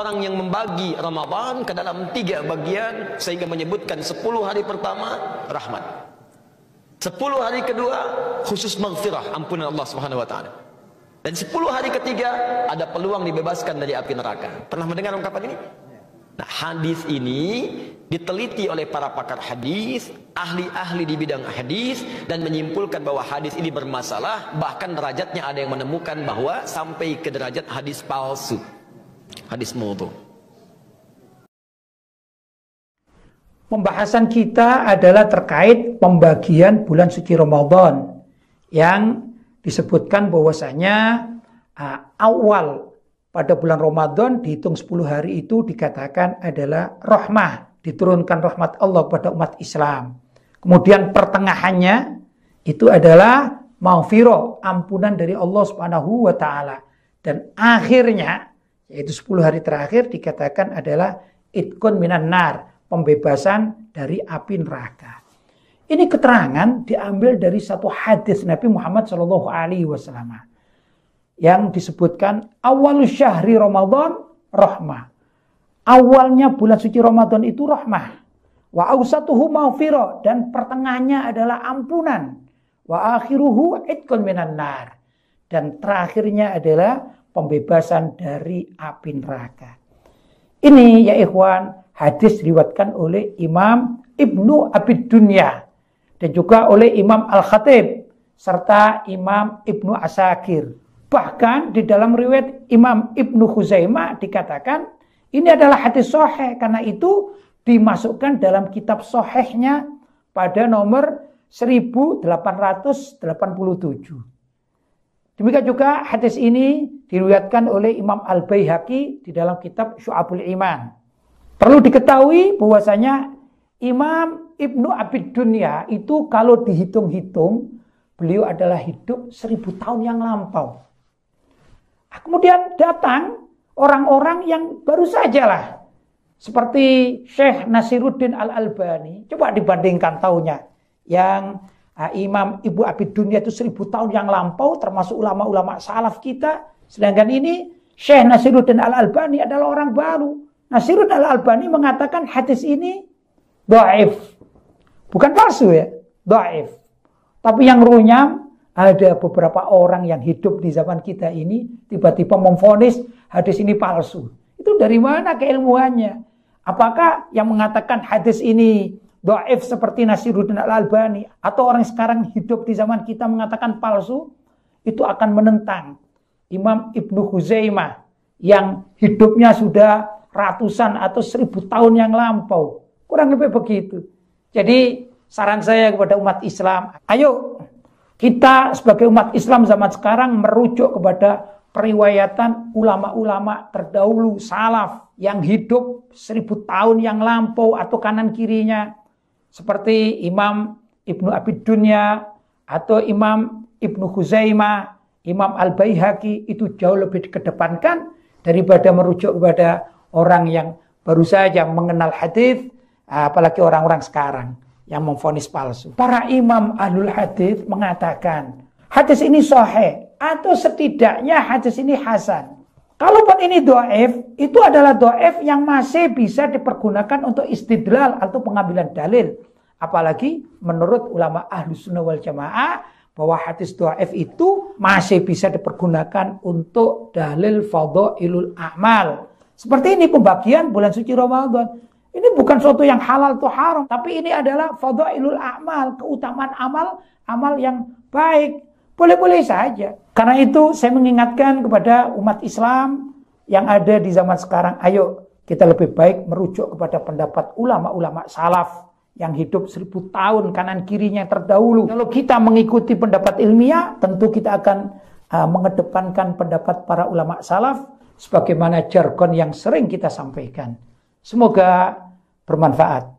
orang yang membagi Ramadan ke dalam 3 bagian, sehingga menyebutkan 10 hari pertama rahmat, 10 hari kedua khusus maghfirah, ampunan Allah Subhanahu wa taala, dan 10 hari ketiga ada peluang dibebaskan dari api neraka. Pernah mendengar ungkapan ini? Nah, hadis ini diteliti oleh para pakar hadis, ahli-ahli di bidang hadis, dan menyimpulkan bahwa hadis ini bermasalah. Bahkan derajatnya ada yang menemukan bahwa sampai ke derajat hadis palsu, hadis maudhu. Pembahasan kita adalah terkait pembagian bulan suci Ramadan, yang disebutkan bahwasanya awal pada bulan Ramadan dihitung 10 hari itu dikatakan adalah rahmah, diturunkan rahmat Allah kepada umat Islam. Kemudian pertengahannya itu adalah maghfirah, ampunan dari Allah Subhanahu wa taala. Dan akhirnya, yaitu 10 hari terakhir, dikatakan adalah itqun minan nar, pembebasan dari api neraka. Ini keterangan diambil dari satu hadis Nabi Muhammad SAW yang disebutkan awal syahri Ramadan rahmah. Awalnya bulan suci Ramadan itu rahmah. Wa awsatuhu maghfirah, dan pertengahnya adalah ampunan. Wa akhiruhu itqun minan nar, dan terakhirnya adalah pembebasan dari api neraka. Ini ya ikhwan, hadis diriwayatkan oleh Imam Ibnu Abi Dunya dan juga oleh Imam Al-Khatib serta Imam Ibnu Asakir. Bahkan di dalam riwayat Imam Ibnu Khuzaimah dikatakan ini adalah hadis sahih, karena itu dimasukkan dalam kitab sahihnya pada nomor 1887. Demikian juga hadis ini diriwayatkan oleh Imam Al-Baihaqi di dalam kitab Syu'abul Iman. Perlu diketahui bahwasanya Imam Ibnu Abi Dunya itu kalau dihitung-hitung, beliau adalah hidup 1000 tahun yang lampau. Kemudian datang orang-orang yang baru sajalah, seperti Syekh Nasiruddin Al-Albani. Coba dibandingkan tahunnya. Yang Imam Ibnu Abi Dunya itu 1000 tahun yang lampau, termasuk ulama-ulama salaf kita. Sedangkan ini Syekh Nasiruddin Al-Albani adalah orang baru. Nasiruddin Al-Albani mengatakan hadis ini dhaif. Bukan palsu ya, dhaif. Tapi yang runyam, ada beberapa orang yang hidup di zaman kita ini tiba-tiba memvonis hadis ini palsu. Itu dari mana keilmuannya? Apakah yang mengatakan hadis ini dhaif seperti Nasiruddin Al-Albani atau orang sekarang hidup di zaman kita mengatakan palsu? Itu akan menentang Imam Ibnu Khuzaimah yang hidupnya sudah ratusan atau 1000 tahun yang lampau. Kurang lebih begitu. Jadi saran saya kepada umat Islam, ayo kita sebagai umat Islam zaman sekarang merujuk kepada periwayatan ulama-ulama terdahulu salaf yang hidup 1000 tahun yang lampau atau kanan kirinya, seperti Imam Ibnu Abi Dunya atau Imam Ibnu Khuzaimah, Imam Al-Baihaqi. Itu jauh lebih dikedepankan daripada merujuk kepada orang yang baru saja mengenal hadis, apalagi orang-orang sekarang yang memvonis palsu. Para imam ahlul hadis mengatakan hadis ini sahih atau setidaknya hadis ini hasan. Kalaupun ini dhaif, itu adalah dhaif yang masih bisa dipergunakan untuk istidlal atau pengambilan dalil. Apalagi menurut ulama Ahlus Sunnah wal Jamaah bahwa hadis dhaif itu masih bisa dipergunakan untuk dalil fadhailul a'mal. Seperti ini pembagian bulan suci Ramadan. Ini bukan suatu yang halal atau haram, tapi ini adalah fadhailul a'mal, keutamaan amal yang baik. Boleh-boleh saja. Karena itu saya mengingatkan kepada umat Islam yang ada di zaman sekarang, ayo kita lebih baik merujuk kepada pendapat ulama-ulama salaf yang hidup 1000 tahun kanan kirinya terdahulu. Kalau kita mengikuti pendapat ilmiah, tentu kita akan mengedepankan pendapat para ulama salaf sebagaimana jargon yang sering kita sampaikan. Semoga bermanfaat.